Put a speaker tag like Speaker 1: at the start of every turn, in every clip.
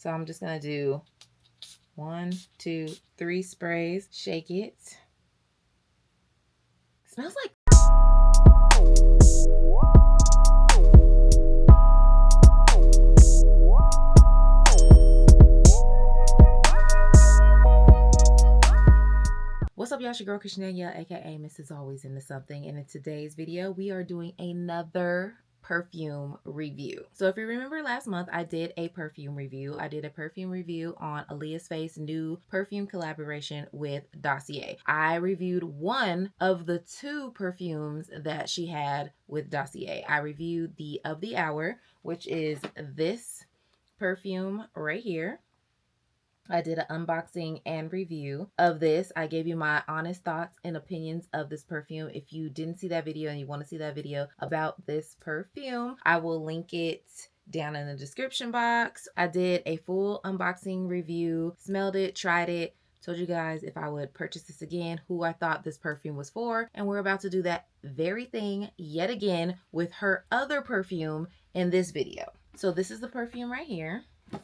Speaker 1: So I'm just gonna do 1, 2, 3 sprays. Shake it. Smells like What's up, y'all? It's your girl, Danielle, aka Mrs. Always Into Something. And in today's video, we are doing another perfume review. So if you remember last month, I did a perfume review. I did a perfume review on Allyiah's Face new perfume collaboration with Dossier. I reviewed one of the 2 perfumes that she had with Dossier. I reviewed the Of the Hour, which is this perfume right here. I did an unboxing and review of this. I gave you my honest thoughts and opinions of this perfume. If you didn't see that video and you want to see that video about this perfume, I will link it down in the description box. I did a full unboxing review, smelled it, tried it, told you guys if I would purchase this again, who I thought this perfume was for, and we're about to do that very thing yet again with her other perfume in this video. So this is the perfume right here.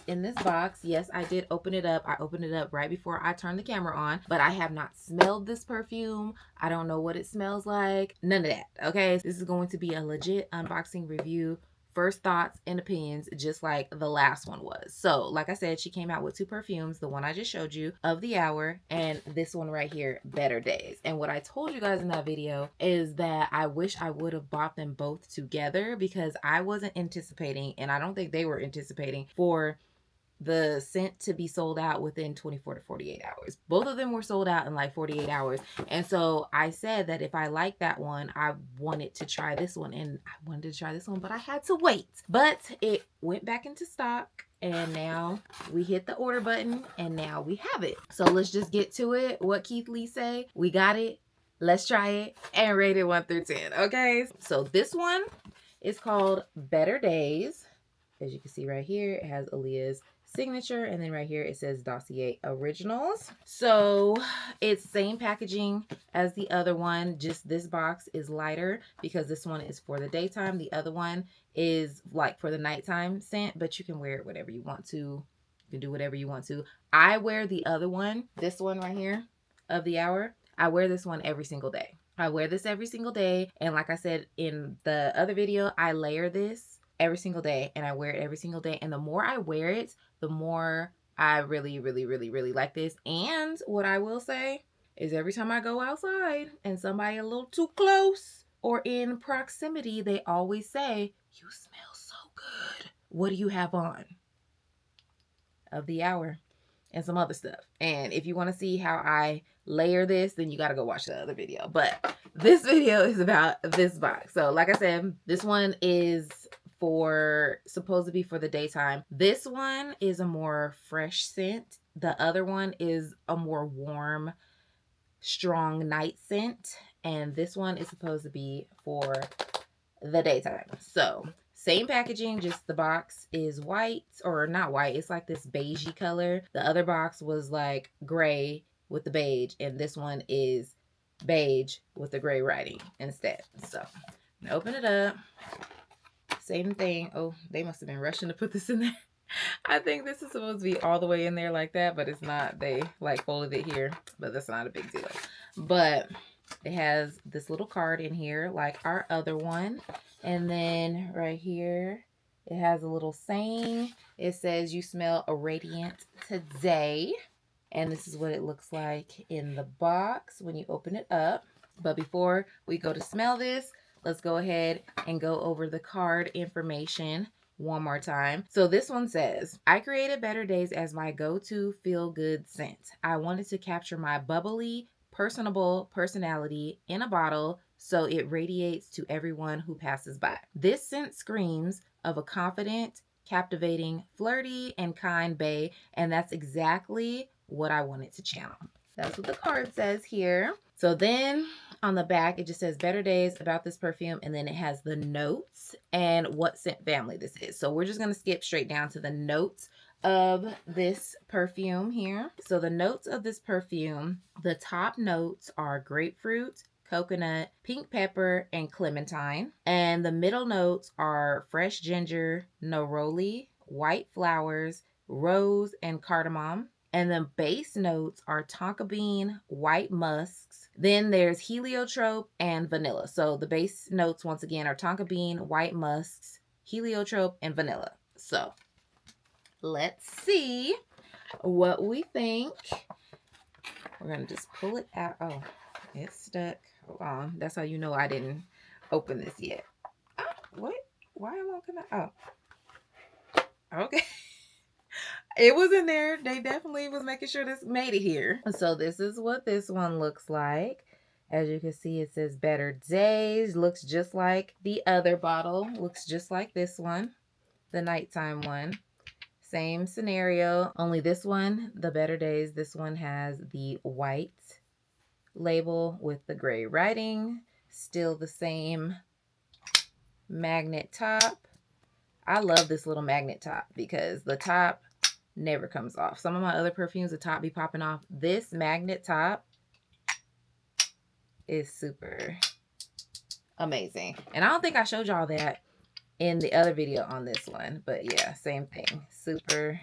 Speaker 1: In this box. Yes, I did open it up. I opened it up right before I turned the camera on, but I have not smelled this perfume. I don't know what it smells like. None of that, okay? This is going to be a legit unboxing review. First thoughts and opinions, just like the last one was. So, like I said, she came out with 2 perfumes. The one I just showed you, Of the Hour, and this one right here, Better Days. And what I told you guys in that video is that I wish I would have bought them both together because I wasn't anticipating, and I don't think they were anticipating, for the scent to be sold out within 24 to 48 hours. Both of them were sold out in like 48 hours. And so I said that if I like that one, I wanted to try this one. And I wanted to try this one, but I had to wait. But it went back into stock. And now we hit the order button and now we have it. So let's just get to it. What Keith Lee say? We got it. Let's try it and rate it 1 through 10. Okay. So this one is called Better Days. As you can see right here, it has Allyiah's signature, and then right here it says Dossier Originals. So it's same packaging as the other one, just this box is lighter because this one is for the daytime. The other one is like for the nighttime scent, but you can wear it whatever you want to. You can do whatever you want to. I wear the other one, this one right here, Of the Hour. I wear this one every single day. I wear this every single day, and like I said in the other video, I layer this every single day and I wear it every single day. And the more I wear it, the more I really like this. And what I will say is every time I go outside and somebody a little too close or in proximity, they always say, "You smell so good. What do you have on?" Of the Hour and some other stuff. And if you want to see how I layer this, then you got to go watch the other video. But this video is about this box. So like I said, this one is supposed to be for the daytime. This one is a more fresh scent. The other one is a more warm, strong night scent. And this one is supposed to be for the daytime. So same packaging, just the box is white, or not white. It's like this beigey color. The other box was like gray with the beige, and this one is beige with the gray writing instead. So I'm gonna open it up. Same thing. Oh, they must have been rushing to put this in there. I think this is supposed to be all the way in there like that, but it's not. They like folded it here, but that's not a big deal. But it has this little card in here like our other one. And then right here, it has a little saying. It says, "You smell radiant today." And this is what it looks like in the box when you open it up. But before we go to smell this, let's go ahead and go over the card information one more time. So this one says, "I created Better Days as my go-to feel-good scent. I wanted to capture my bubbly, personable personality in a bottle so it radiates to everyone who passes by. This scent screams of a confident, captivating, flirty, and kind bae, and that's exactly what I wanted to channel." That's what the card says here. So then on the back, it just says Better Days about this perfume, and then it has the notes and what scent family this is. So we're just going to skip straight down to the notes of this perfume here. So the notes of this perfume, the top notes are grapefruit, coconut, pink pepper, and clementine. And the middle notes are fresh ginger, neroli, white flowers, rose, and cardamom. And then base notes are tonka bean, white musks. Then there's heliotrope and vanilla. So the base notes, once again, are tonka bean, white musks, heliotrope, and vanilla. So let's see what we think. We're going to just pull it out. Oh, it's stuck. Hold on. That's how you know I didn't open this yet. Oh, what? Why am I gonna? Oh, okay. It was in there. They definitely was making sure this made it here. So this is what this one looks like. As you can see, it says Better Days. Looks just like the other bottle. Looks just like this one, the nighttime one. Same scenario, only this one, the Better Days, this one has the white label with the gray writing. Still the same magnet top. I love this little magnet top because the top never comes off. Some of my other perfumes, the top be popping off. This magnet top is super amazing. And I don't think I showed y'all that in the other video on this one. But yeah, same thing. Super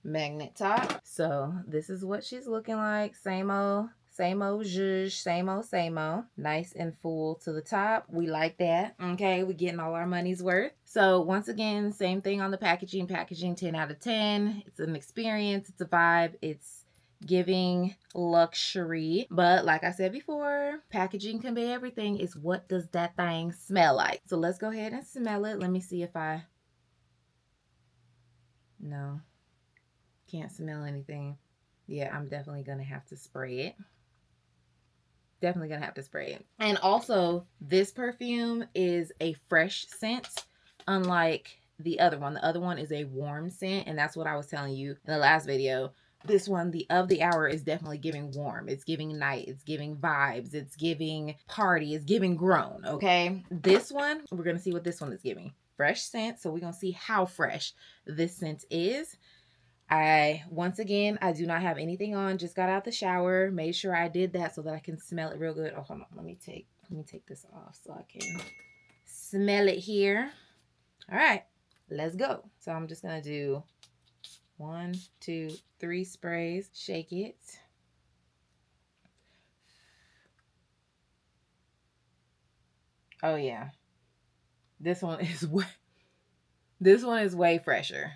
Speaker 1: magnet top. So this is what she's looking like. Same old zhuzh, same old. Nice and full to the top. We like that. Okay, we're getting all our money's worth. So once again, same thing on the packaging. Packaging 10 out of 10. It's an experience. It's a vibe. It's giving luxury. But like I said before, packaging can be everything. It's what does that thing smell like? So let's go ahead and smell it. Let me see if I... No. Can't smell anything. Yeah, I'm definitely gonna have to spray it. Definitely gonna have to spray it. And also, this perfume is a fresh scent, unlike the other one. The other one is a warm scent, and that's what I was telling you in the last video. This one, the of the hour, is definitely giving warm. It's giving night. It's giving vibes. It's giving party. It's giving grown, okay? This one, we're gonna see what this one is giving. Fresh scent, so we're gonna see how fresh this scent is. Once again, I do not have anything on. Just got out the shower. Made sure I did that so that I can smell it real good. Oh, hold on. Let me take this off so I can smell it here. All right, let's go. So I'm just gonna do 1, 2, 3 sprays. Shake it. Oh yeah, this one is way fresher.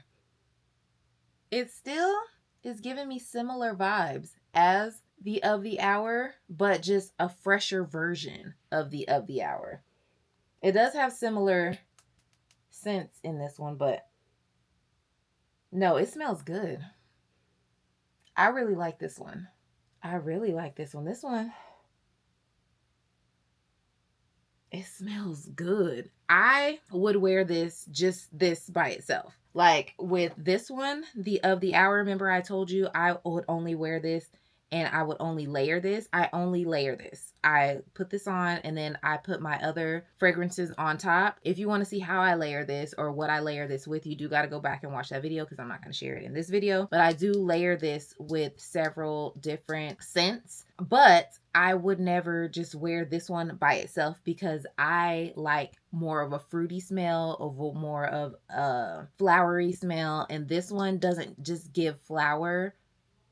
Speaker 1: It still is giving me similar vibes as the of the hour, but just a fresher version of the of the hour. It does have similar scents in this one, but no, it smells good. I really like this one. I really like this one. This one, it smells good. I would wear this by itself. Like with this one, the of the hour, remember I told you I would only wear this and I would only layer this. I only layer this. I put this on and then I put my other fragrances on top. If you want to see how I layer this or what I layer this with, you do got to go back and watch that video because I'm not going to share it in this video. But I do layer this with several different scents. But I would never just wear this one by itself because I like more of a fruity smell, more of a flowery smell. And this one doesn't just give flower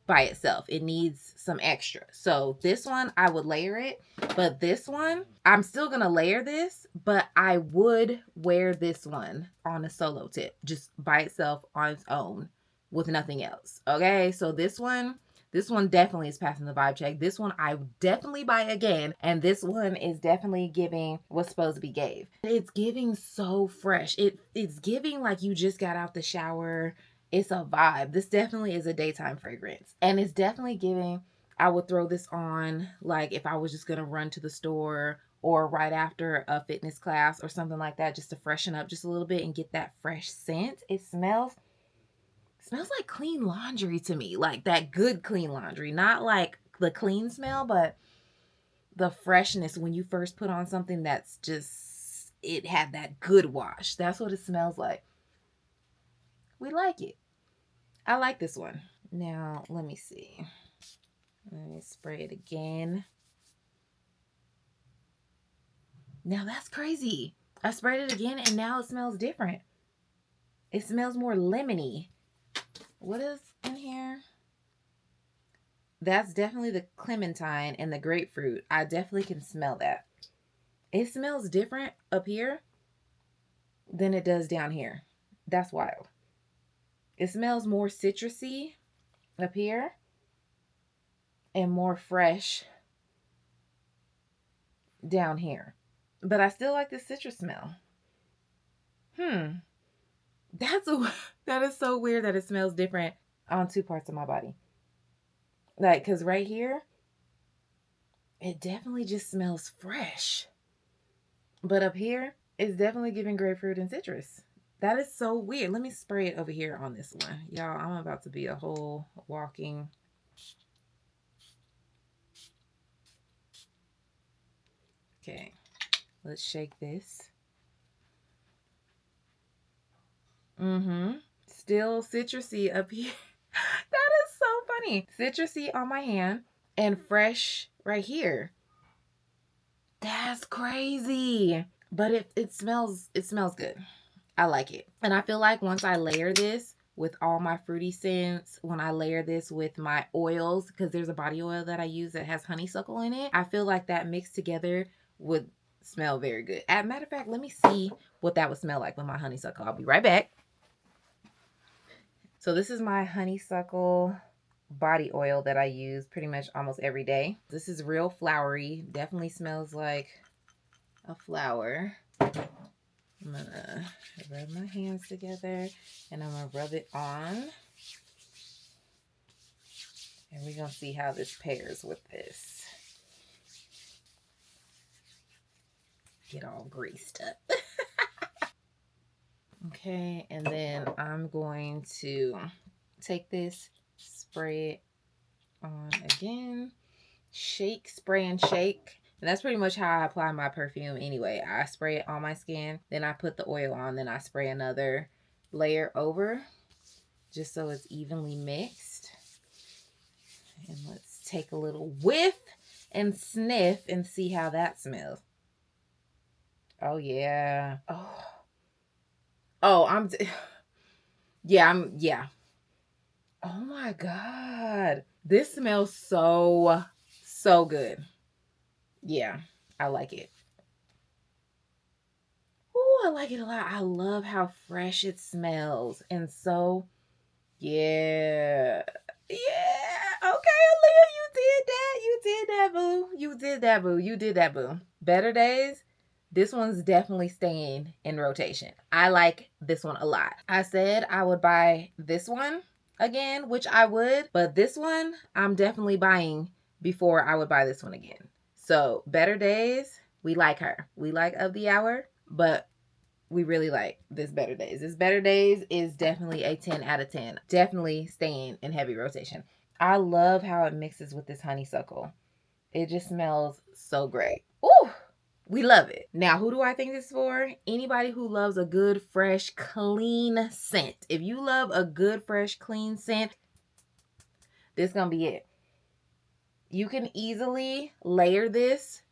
Speaker 1: by itself. It needs some extra. So this one, I would layer it. But this one, I'm still going to layer this, but I would wear this one on a solo tip, just by itself on its own with nothing else. Okay, so this one definitely is passing the vibe check. This one I would definitely buy again. And this one is definitely giving what's supposed to be gave. It's giving so fresh. It's giving like you just got out the shower. It's a vibe. This definitely is a daytime fragrance. And it's definitely giving, I would throw this on like if I was just going to run to the store or right after a fitness class or something like that, just to freshen up just a little bit and get that fresh scent. It smells like clean laundry to me, like that good clean laundry, not like the clean smell, but the freshness when you first put on something that's just, it had that good wash. That's what it smells like. We like it. I like this one. Now, let me see. Let me spray it again. Now that's crazy. I sprayed it again and now it smells different. It smells more lemony. What is in here? That's definitely the clementine and the grapefruit. I definitely can smell that. It smells different up here than it does down here. That's wild. It smells more citrusy up here and more fresh down here. But I still like the citrus smell. That is so weird that it smells different on two parts of my body. Like, because right here, it definitely just smells fresh. But up here, it's definitely giving grapefruit and citrus. That is so weird. Let me spray it over here on this one. Y'all, I'm about to be a whole walking... Okay, let's shake this. Still citrusy up here. That is so funny. Citrusy on my hand and fresh right here. That's crazy. But it smells good. I like it. And I feel like once I layer this with all my fruity scents, when I layer this with my oils, because there's a body oil that I use that has honeysuckle in it, I feel like that mixed together would smell very good. As a matter of fact, let me see what that would smell like with my honeysuckle. I'll be right back. So this is my honeysuckle body oil that I use pretty much almost every day. This is real flowery. Definitely smells like a flower. I'm gonna rub my hands together and I'm gonna rub it on. And we're gonna see how this pairs with this. Get all greased up. Okay, and then I'm going to take this, spray it on again, shake, spray and shake. And that's pretty much how I apply my perfume anyway. I spray it on my skin, then I put the oil on, then I spray another layer over just so it's evenly mixed. And let's take a little whiff and sniff and see how that smells. Oh, yeah. Oh, yeah. Oh my God. This smells so good. Yeah, I like it. Oh, I like it a lot. I love how fresh it smells. And so, yeah. Yeah. Okay, Allyiah, you did that. You did that, boo. You did that, boo. You did that, boo. Better Days. This one's definitely staying in rotation. I like this one a lot. I said I would buy this one again, which I would, but this one I'm definitely buying before I would buy this one again. So Better Days, we like her. We like Of the Hour, but we really like this Better Days. This Better Days is definitely a 10 out of 10. Definitely staying in heavy rotation. I love how it mixes with this honeysuckle. It just smells so great. Ooh! We love it. Now, who do I think this is for? Anybody who loves a good, fresh, clean scent. If you love a good, fresh, clean scent, this is going to be it. You can easily layer this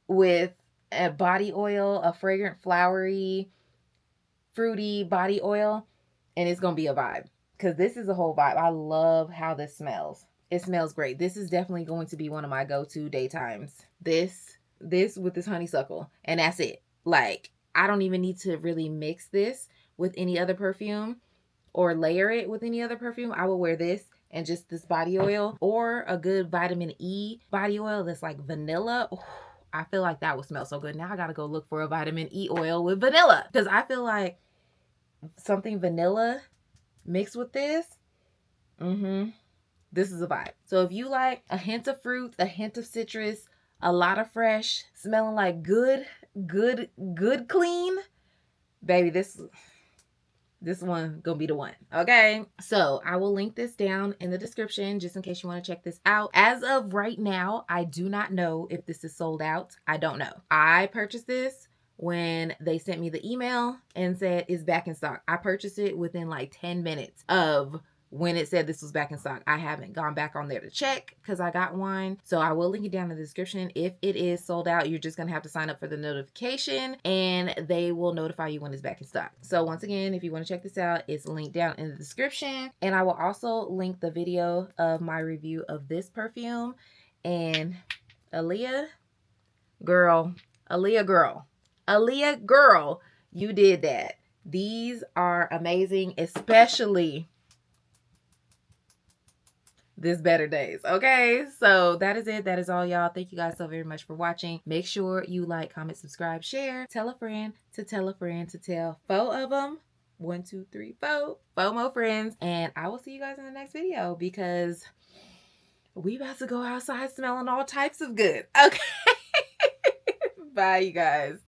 Speaker 1: with a body oil, a fragrant, flowery, fruity body oil, and it's going to be a vibe. Because this is a whole vibe. I love how this smells. It smells great. This is definitely going to be one of my go-to daytimes. This with this honeysuckle, and that's it. Like, I don't even need to really mix this with any other perfume or layer it with any other perfume. I will wear this and just this body oil, or a good vitamin E body oil that's like vanilla. Ooh, I feel like that would smell so good. Now I gotta go look for a vitamin E oil with vanilla, because I feel like something vanilla mixed with this, this is a vibe. So if you like a hint of fruit, a hint of citrus, a lot of fresh, smelling like good clean, baby, this one gonna be the one. Okay, so I will link this down in the description just in case you want to check this out. As of right now, I do not know if this is sold out. I don't know. I purchased this when they sent me the email and said it's back in stock. I purchased it within like 10 minutes of when it said this was back in stock. I haven't gone back on there to check because I got one. So I will link it down in the description. If it is sold out, you're just going to have to sign up for the notification and they will notify you when it's back in stock. So once again, if you want to check this out, it's linked down in the description. And I will also link the video of my review of this perfume. And Allyiah, girl, Allyiah girl, you did that. These are amazing, especially this Better Days. Okay, so that is it. That is all, y'all. Thank you guys so very much for watching. Make sure you like, comment, subscribe, share, tell a friend to tell a friend to tell 4 of them. 1, 2, 3, 4 more friends. And I will see you guys in the next video because we about to go outside smelling all types of good. Okay. Bye, you guys.